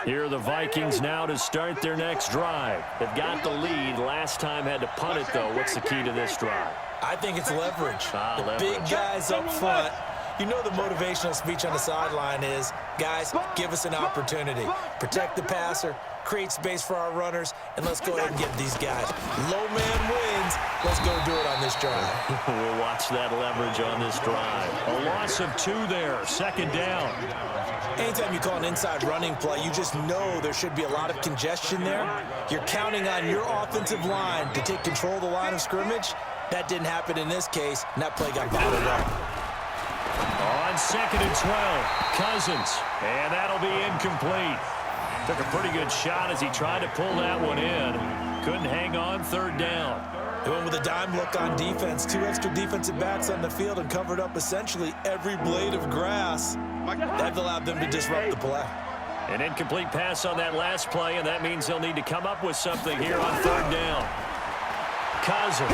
Here are the Vikings now to start their next drive. They've got the lead. Last time had to punt it, though. What's the key to this drive? I think it's leverage. The Leverage. big guys up front. You know the motivational speech on the sideline is, guys, give us an opportunity. Protect the passer, create space for our runners, and let's go ahead and get these guys. Low man wins. Let's go do it on this drive. We'll watch that leverage on this drive. A loss of 2 there. Second down. Anytime you call an inside running play, you just know there should be a lot of congestion there. You're counting on your offensive line to take control of the line of scrimmage. That didn't happen in this case, and that play got bottled up. On 2nd and 12, Cousins, and that'll be incomplete. Took a pretty good shot as he tried to pull that one in. Couldn't hang on 3rd down. They went with a dime look on defense. 2 extra defensive backs on the field and covered up essentially every blade of grass. That allowed them to disrupt the play. An incomplete pass on that last play, and that means they'll need to come up with something here on 3rd down. Cousins.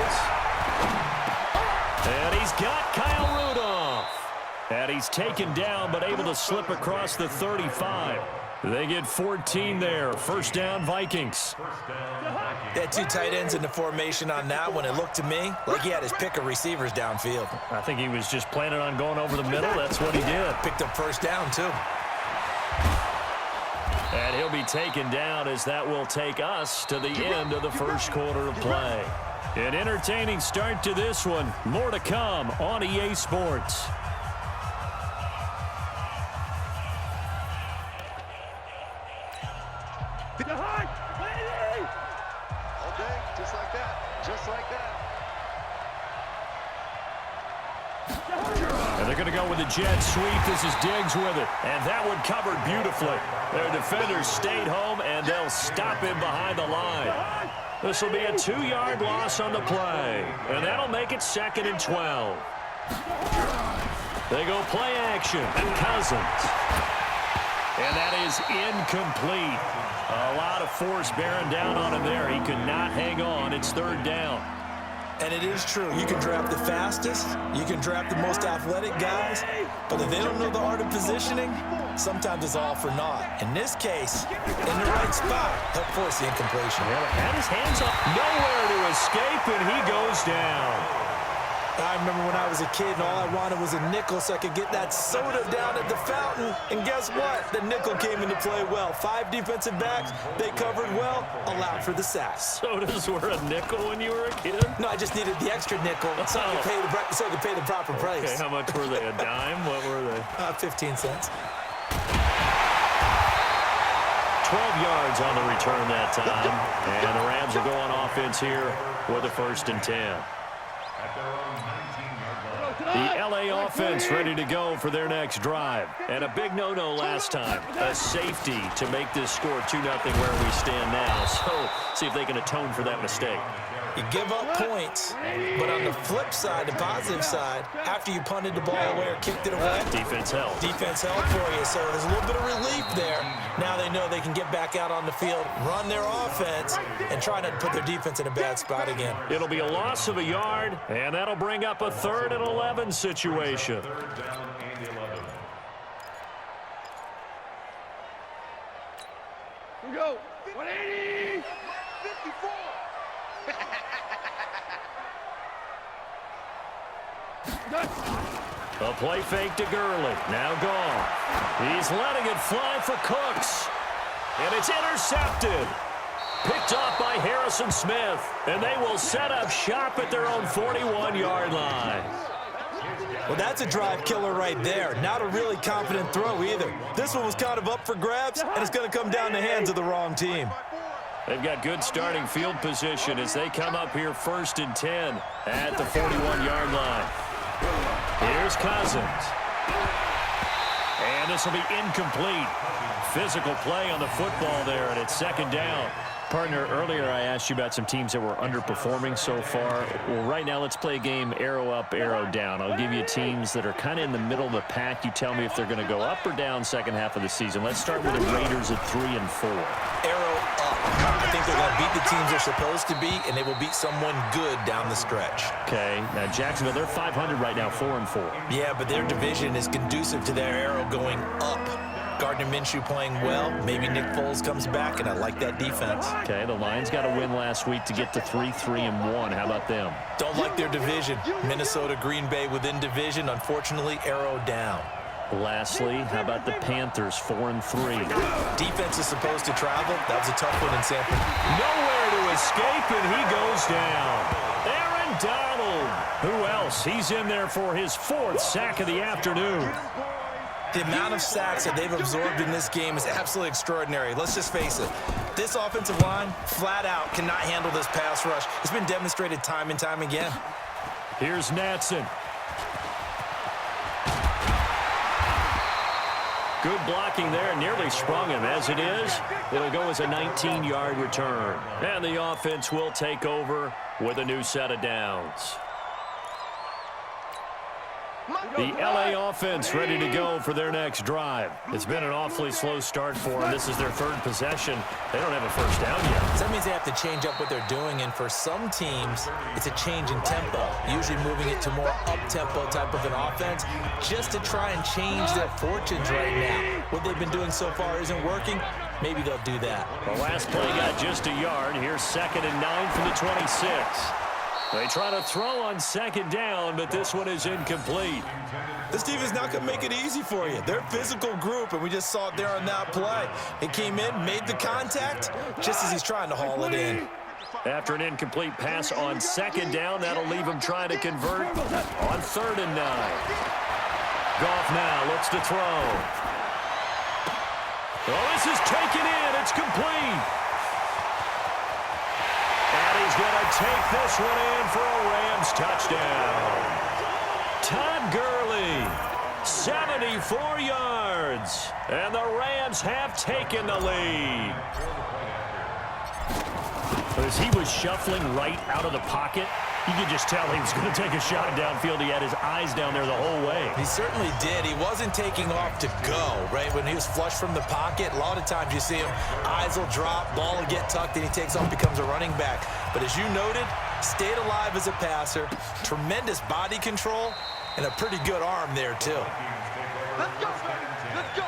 And he's got Kyle Rudolph. And he's taken down, but able to slip across the 35. They get 14 there. 1st down, Vikings. They had 2 tight ends in the formation on that one. It looked to me like he had his pick of receivers downfield. I think he was just planning on going over the middle. That's what he did. Picked up 1st down, too. And he'll be taken down as that will take us to the end of the 1st quarter of play. An entertaining start to this one. More to come on EA Sports. And they're going to go with the jet sweep. This is Diggs with it. And that one covered beautifully. Their defenders stayed home, and they'll stop him behind the line. This will be a 2-yard loss on the play. And that'll make it 2nd and 12. They go play action. And Cousins. And that is incomplete. A lot of force bearing down on him there. He could not hang on. It's 3rd down. And it is true. You can draft the fastest. You can draft the most athletic guys. But if they don't know the art of positioning, sometimes it's all for naught. In this case, in the right spot, help force the incompletion. Yeah, had his hands up. Nowhere to escape, and he goes down. I remember when I was a kid and all I wanted was a nickel so I could get that soda down at the fountain. And guess what? The nickel came into play well. 5 defensive backs, they covered well, allowed for the sacks. Sodas were a nickel when you were a kid? No, I just needed the extra nickel so I could pay the proper price. Okay, how much were they? A dime? What were they? 15 cents. 12 yards on the return that time. And the Rams are going offense here with a 1st and 10. The LA offense ready to go for their next drive. And a big no-no last time. A safety to make this score 2-0 where we stand now. So, see if they can atone for that mistake. You give up points, but on the flip side, the positive side, after you punted the ball away or kicked it away, defense helped. Defense helped for you, so there's a little bit of relief there. Now they know they can get back out on the field, run their offense, and try not to put their defense in a bad spot again. It'll be a loss of a yard, and that'll bring up a 3rd and 11 situation. We go. 180. 54. A play fake to Gurley. Now gone. He's letting it fly for Cooks. And it's intercepted. Picked off by Harrison Smith. And they will set up shop at their own 41-yard line. Well, that's a drive killer right there. Not a really confident throw either. This one was kind of up for grabs, and it's going to come down the hands of the wrong team. They've got good starting field position as they come up here 1st and 10 at the 41-yard line. Here's Cousins. And this will be incomplete. Physical play on the football there, and it's 2nd down. Partner, earlier I asked you about some teams that were underperforming so far. Well, right now let's play a game arrow up, arrow down. I'll give you teams that are kind of in the middle of the pack. You tell me if they're going to go up or down second half of the season. Let's start with the Raiders at 3 and 4. Arrow up. I think they're going to beat the teams they're supposed to beat, and they will beat someone good down the stretch. Okay. Now, Jacksonville, they're 500 right now, 4 and 4. Yeah, but their division is conducive to their arrow going up. Gardner Minshew playing well. Maybe Nick Foles comes back, and I like that defense. Okay, the Lions got a win last week to get to 3-3-1. How about them? Don't like their division. Minnesota, Green Bay within division. Unfortunately, arrow down. Lastly, how about the Panthers, 4-3? Defense is supposed to travel. That was a tough one in San Francisco. Nowhere to escape, and he goes down. Aaron Donald. Who else? He's in there for his 4th sack of the afternoon. The amount of sacks that they've absorbed in this game is absolutely extraordinary. Let's just face it. This offensive line, flat out, cannot handle this pass rush. It's been demonstrated time and time again. Here's Natson. Good blocking there. Nearly sprung him. As it is, it'll go as a 19-yard return. And the offense will take over with a new set of downs. The LA offense ready to go for their next drive. It's been an awfully slow start for them. This is their 3rd possession. They don't have a first down yet. So that means they have to change up what they're doing, and for some teams, it's a change in tempo, usually moving it to more up-tempo type of an offense just to try and change their fortunes right now. What they've been doing so far isn't working. Maybe they'll do that. The last play got just a yard. Here's 2nd and 9 from the 26. They try to throw on 2nd down, but this one is incomplete. This team is not going to make it easy for you. They're a physical group, and we just saw it there on that play. It came in, made the contact, just as he's trying to haul it in. After an incomplete pass on 2nd down, that'll leave him trying to convert on 3rd and 9. Goff now looks to throw. Oh, this is taken in. It's complete. And he's going to take this one in for a Rams touchdown. Todd Gurley, 74 yards. And the Rams have taken the lead. As he was shuffling right out of the pocket, you could just tell he was going to take a shot downfield. He had his eyes down there the whole way. He certainly did. He wasn't taking off to go, right? When he was flush from the pocket, a lot of times you see him, eyes will drop, ball will get tucked, and he takes off, becomes a running back. But as you noted, stayed alive as a passer, tremendous body control, and a pretty good arm there, too. Let's go. Let's go.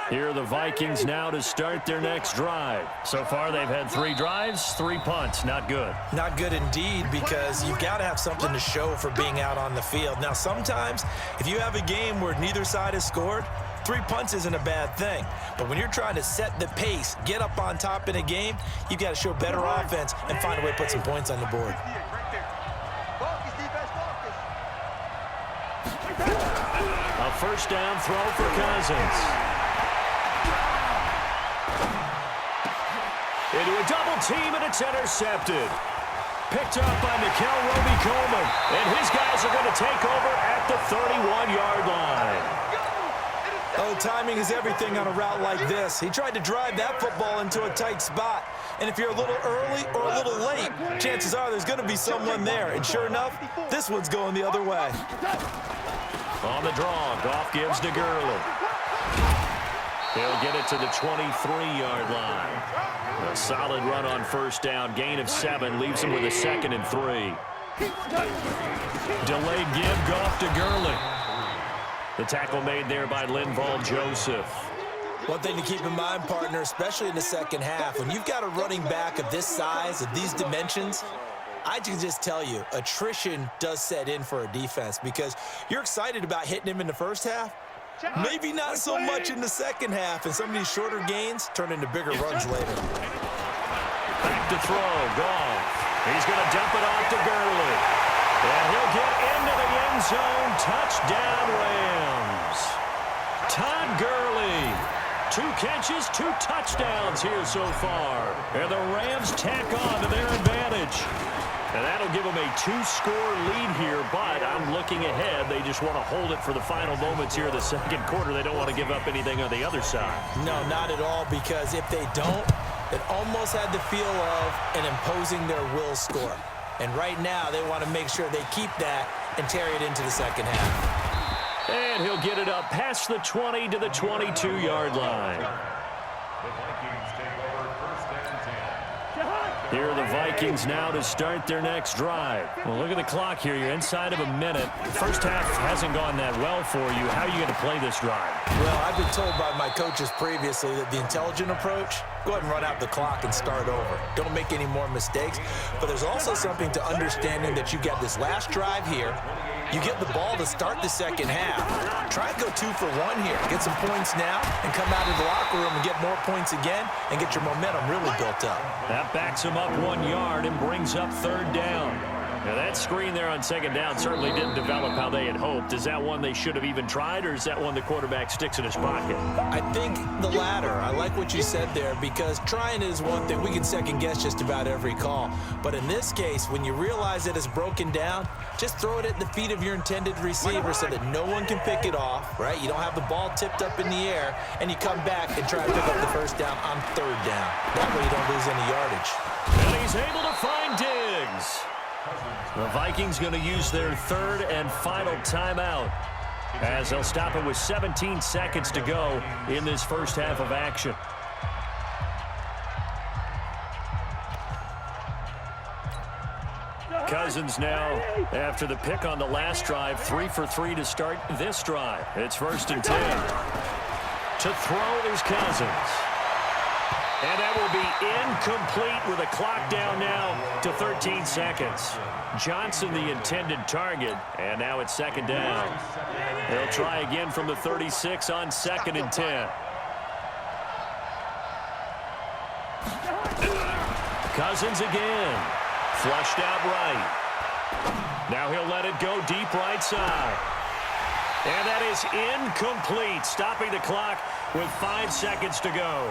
Here are the Vikings now to start their next drive. So far, they've had 3 drives, 3 punts. Not good. Not good indeed, because you've got to have something to show for being out on the field. Now, sometimes, if you have a game where neither side has scored, 3 punts isn't a bad thing. But when you're trying to set the pace, get up on top in a game, you've got to show better offense and find a way to put some points on the board. A first down throw for Cousins. Into a double team, and it's intercepted. Picked up by Mikel Roby-Coleman, and his guys are going to take over at the 31-yard line. Oh, timing is everything on a route like this. He tried to drive that football into a tight spot. And if you're a little early or a little late, chances are there's going to be someone there. And sure enough, this one's going the other way. On the draw, Goff gives to Gurley. He'll get it to the 23-yard line. A solid run on first down. Gain of 7 leaves him with a 2nd and 3. Delayed give, Goff to Gurley. The tackle made there by Linval Joseph. One thing to keep in mind, partner, especially in the second half, when you've got a running back of this size, of these dimensions, I can just tell you, attrition does set in for a defense because you're excited about hitting him in the first half. Maybe not so much in the second half, and some of these shorter gains turn into bigger runs later. Back to throw, Goff. He's going to dump it off to Gurley. And he'll get into the end zone. Touchdown, Rams. Todd Gurley. 2 catches, 2 touchdowns here so far. And the Rams tack on to their advantage. And that'll give them a 2-score lead here, but I'm looking ahead. They just want to hold it for the final moments here of the second quarter. They don't want to give up anything on the other side. No, not at all, because if they don't, it almost had the feel of an imposing their will score. And right now, they want to make sure they keep that and carry it into the second half. And he'll get it up past the 20 to the 22-yard line. Here are the Vikings now to start their next drive. Well, look at the clock here. You're inside of a minute. First half hasn't gone that well for you. How are you going to play this drive? Well, I've been told by my coaches previously that the intelligent approach, go ahead and run out the clock and start over. Don't make any more mistakes. But there's also something to understanding that you got this last drive here. You get the ball to start the second half. Try and go 2 for 1 here. Get some points now and come out of the locker room and get more points again and get your momentum really built up. That backs him up 1 yard and brings up third down. Now, that screen there on second down certainly didn't develop how they had hoped. Is that one they should have even tried, or is that one the quarterback sticks in his pocket? I think the latter. I like what you said there, because trying is one thing. We can second-guess just about every call. But in this case, when you realize that it's broken down, just throw it at the feet of your intended receiver so that no one can pick it off, right? You don't have the ball tipped up in the air, and you come back and try to pick up the first down on third down. That way you don't lose any yardage. And he's able to find Diggs. The Vikings going to use their third and final timeout, as they'll stop it with 17 seconds to go in this first half of action. Cousins now, after the pick on the last drive, 3 for 3 to start this drive. It's 1st and 10. To throw is Cousins. And that will be incomplete with a clock down now to 13 seconds. Johnson, the intended target, and now it's 2nd down. They'll try again from the 36 on 2nd and 10. Cousins again. Flushed out right. Now he'll let it go deep right side. And that is incomplete, stopping the clock with 5 seconds to go.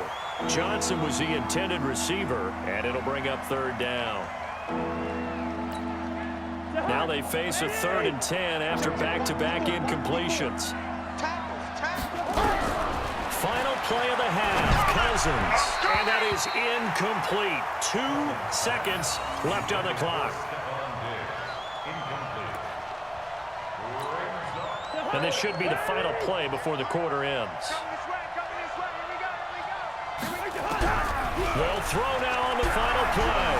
Johnson was the intended receiver, and it'll bring up third down. Now they face a 3rd and 10 after back-to-back incompletions. Final play of the half, Cousins, and that is incomplete. 2 seconds left on the clock. And this should be the final play before the quarter ends. They'll throw now on the final play.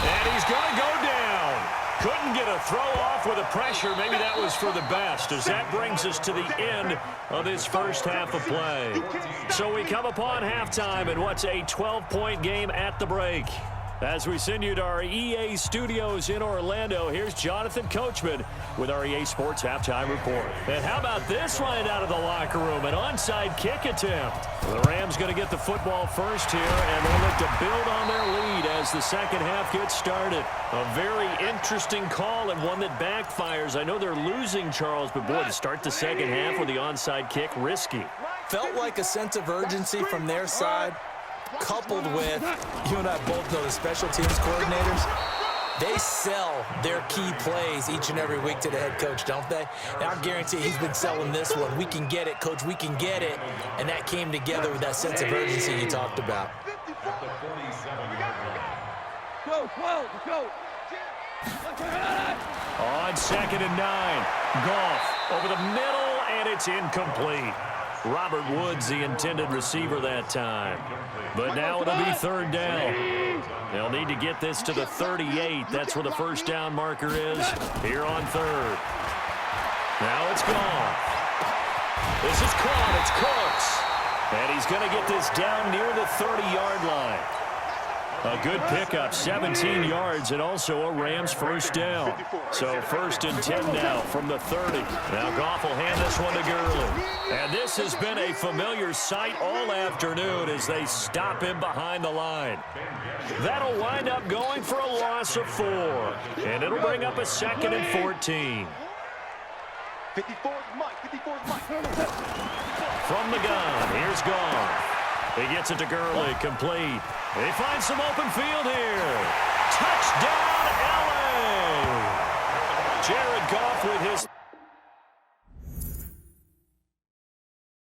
And he's going to go down. Couldn't get a throw off with the pressure. Maybe that was for the best, as that brings us to the end of this first half of play. So we come upon halftime in what's a 12-point game at the break. As we send you to our EA studios in Orlando, here's Jonathan Coachman with our EA Sports Halftime Report. And how about this line out of the locker room? An onside kick attempt. The Rams going to get the football first here, and they'll look to build on their lead as the second half gets started. A very interesting call and one that backfires. I know they're losing, Charles, but boy, to start the second half with the onside kick, risky. Felt like a sense of urgency from their side, coupled with, you and I both know the special teams coordinators, they sell their key plays each and every week to the head coach, don't they? And I guarantee he's been selling this one. We can get it, coach, we can get it. And that came together with that sense of urgency you talked about. Go. On 2nd and 9, Goff over the middle, and it's incomplete. Robert Woods, the intended receiver that time. But now it'll be third down. They'll need to get this to the 38. That's where the first down marker is here on third. Now it's gone. This is caught. It's Cooks. And he's going to get this down near the 30-yard line. A good pickup, 17 yards, and also a Rams first down. So 1st and 10 now from the 30. Now Goff will hand this one to Gurley. And this has been a familiar sight all afternoon as they stop him behind the line. That'll wind up going for a loss of 4. And it'll bring up a 2nd and 14. 54's Mike. From the gun, here's Goff. He gets it to Gurley, complete. He finds some open field here.